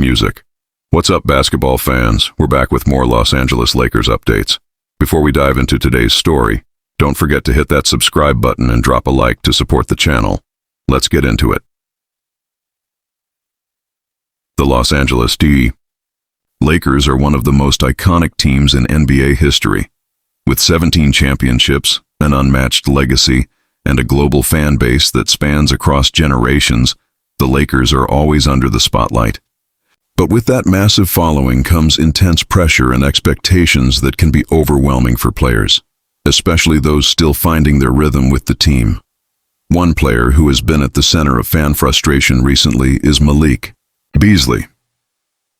music. What's up, basketball fans? We're back with more Los Angeles Lakers updates. Before we dive into today's story, don't forget to hit that subscribe button and drop a like to support the channel. Let's get into it. The Los Angeles Lakers are one of the most iconic teams in NBA history. With 17 championships, an unmatched legacy, and a global fan base that spans across generations, the Lakers are always under the spotlight. But with that massive following comes intense pressure and expectations that can be overwhelming for players, especially those still finding their rhythm with the team. One player who has been at the center of fan frustration recently is Malik Beasley.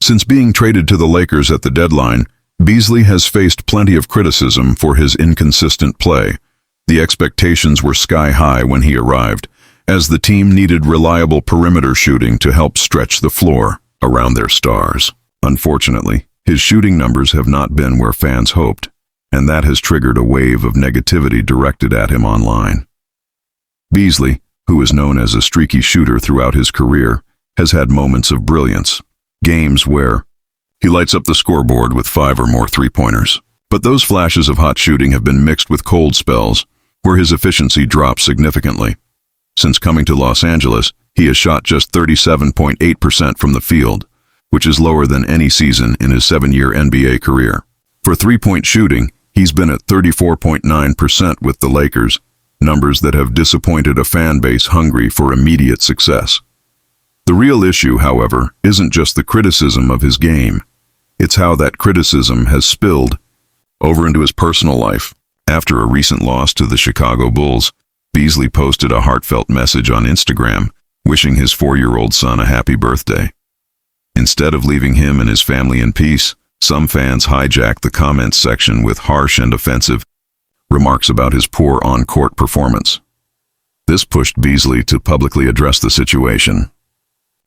Since being traded to the Lakers at the deadline, Beasley has faced plenty of criticism for his inconsistent play. The expectations were sky high when he arrived, as the team needed reliable perimeter shooting to help stretch the floor around their stars. Unfortunately, his shooting numbers have not been where fans hoped, and that has triggered a wave of negativity directed at him online. Beasley, who is known as a streaky shooter throughout his career, has had moments of brilliance, games where he lights up the scoreboard with 5 or more three-pointers. But those flashes of hot shooting have been mixed with cold spells, where his efficiency drops significantly. Since coming to Los Angeles, he has shot just 37.8% from the field, which is lower than any season in his 7-year NBA career. For three-point shooting, he's been at 34.9% with the Lakers, numbers that have disappointed a fan base hungry for immediate success. The real issue, however, isn't just the criticism of his game. It's how that criticism has spilled over into his personal life. After a recent loss to the Chicago Bulls, Beasley posted a heartfelt message on Instagram, wishing his 4-year-old son a happy birthday. Instead of leaving him and his family in peace, some fans hijacked the comments section with harsh and offensive remarks about his poor on-court performance. This pushed Beasley to publicly address the situation.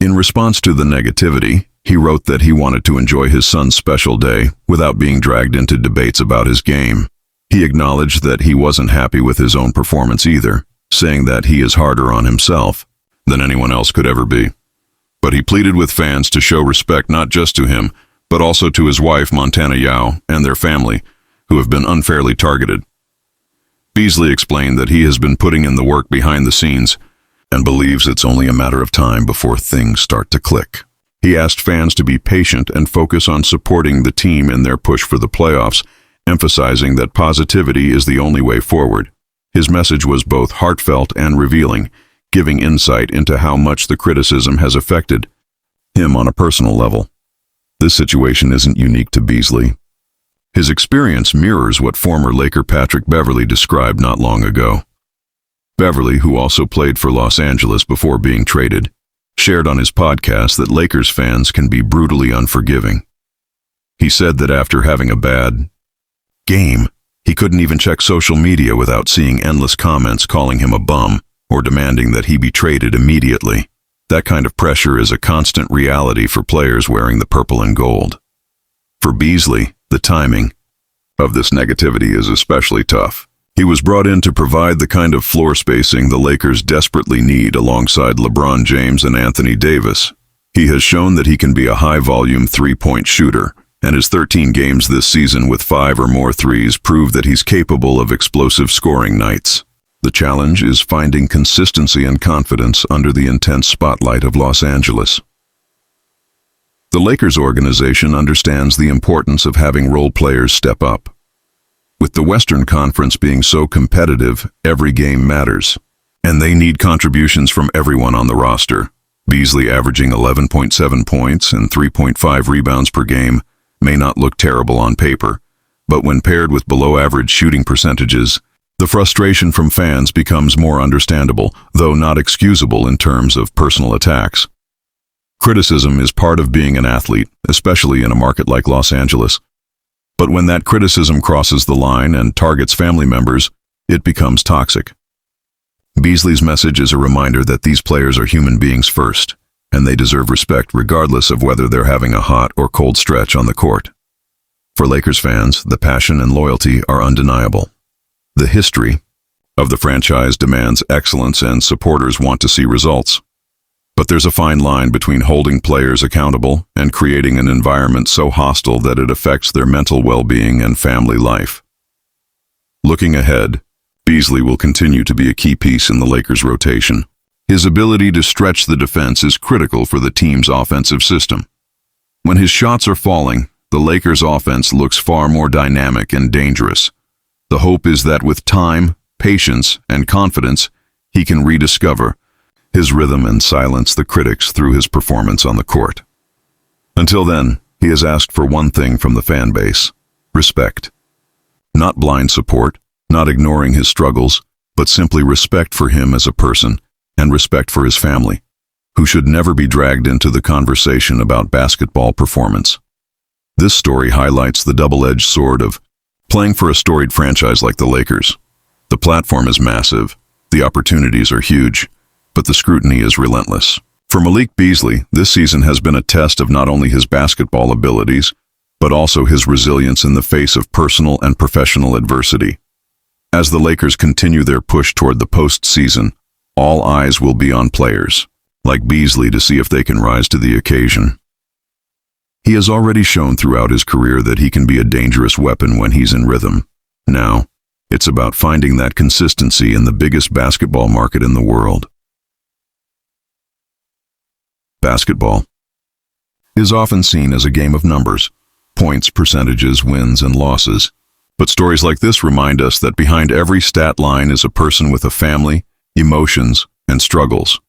In response to the negativity, he wrote that he wanted to enjoy his son's special day without being dragged into debates about his game. He acknowledged that he wasn't happy with his own performance either, saying that he is harder on himself than anyone else could ever be. But he pleaded with fans to show respect not just to him, but also to his wife Montana Yao and their family, who have been unfairly targeted. Beasley explained that he has been putting in the work behind the scenes and believes it's only a matter of time before things start to click. He asked fans to be patient and focus on supporting the team in their push for the playoffs, emphasizing that positivity is the only way forward. His message was both heartfelt and revealing, giving insight into how much the criticism has affected him on a personal level. This situation isn't unique to Beasley. His experience mirrors what former Laker Patrick Beverley described not long ago. Beverley, who also played for Los Angeles before being traded, shared on his podcast that Lakers fans can be brutally unforgiving. He said that after having a bad game, he couldn't even check social media without seeing endless comments calling him a bum or demanding that he be traded immediately. That kind of pressure is a constant reality for players wearing the purple and gold. For Beasley, the timing of this negativity is especially tough. He was brought in to provide the kind of floor spacing the Lakers desperately need alongside LeBron James and Anthony Davis. He has shown that he can be a high-volume three-point shooter, and his 13 games this season with 5 or more threes prove that he's capable of explosive scoring nights. The challenge is finding consistency and confidence under the intense spotlight of Los Angeles. The Lakers organization understands the importance of having role players step up. With the Western Conference being so competitive, every game matters, and they need contributions from everyone on the roster. Beasley averaging 11.7 points and 3.5 rebounds per game may not look terrible on paper, but when paired with below-average shooting percentages, the frustration from fans becomes more understandable, though not excusable in terms of personal attacks. Criticism is part of being an athlete, especially in a market like Los Angeles. But when that criticism crosses the line and targets family members, it becomes toxic. Beasley's message is a reminder that these players are human beings first, and they deserve respect regardless of whether they're having a hot or cold stretch on the court. For Lakers fans, the passion and loyalty are undeniable. The history of the franchise demands excellence, and supporters want to see results. But there's a fine line between holding players accountable and creating an environment so hostile that it affects their mental well-being and family life. Looking ahead, Beasley will continue to be a key piece in the Lakers' rotation. His ability to stretch the defense is critical for the team's offensive system. When his shots are falling, the Lakers' offense looks far more dynamic and dangerous. The hope is that with time, patience, and confidence, he can rediscover his rhythm and silence the critics through his performance on the court. Until then, he has asked for one thing from the fan base: respect. Not blind support, not ignoring his struggles, but simply respect for him as a person and respect for his family, who should never be dragged into the conversation about basketball performance. This story highlights the double-edged sword of playing for a storied franchise like the Lakers. The platform is massive, the opportunities are huge, but the scrutiny is relentless. For Malik Beasley, this season has been a test of not only his basketball abilities, but also his resilience in the face of personal and professional adversity. As the Lakers continue their push toward the postseason, all eyes will be on players like Beasley to see if they can rise to the occasion. He has already shown throughout his career that he can be a dangerous weapon when he's in rhythm. Now, it's about finding that consistency in the biggest basketball market in the world. Basketball is often seen as a game of numbers, points, percentages, wins, and losses. But stories like this remind us that behind every stat line is a person with a family, emotions, and struggles.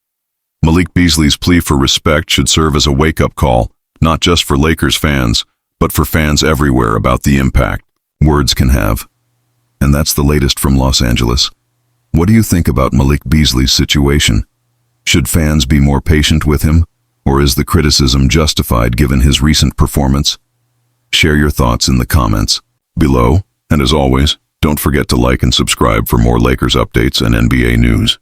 Malik Beasley's plea for respect should serve as a wake-up call, not just for Lakers fans, but for fans everywhere about the impact words can have. And that's the latest from Los Angeles. What do you think about Malik Beasley's situation? Should fans be more patient with him, or is the criticism justified given his recent performance? Share your thoughts in the comments below, and as always, don't forget to like and subscribe for more Lakers updates and NBA news.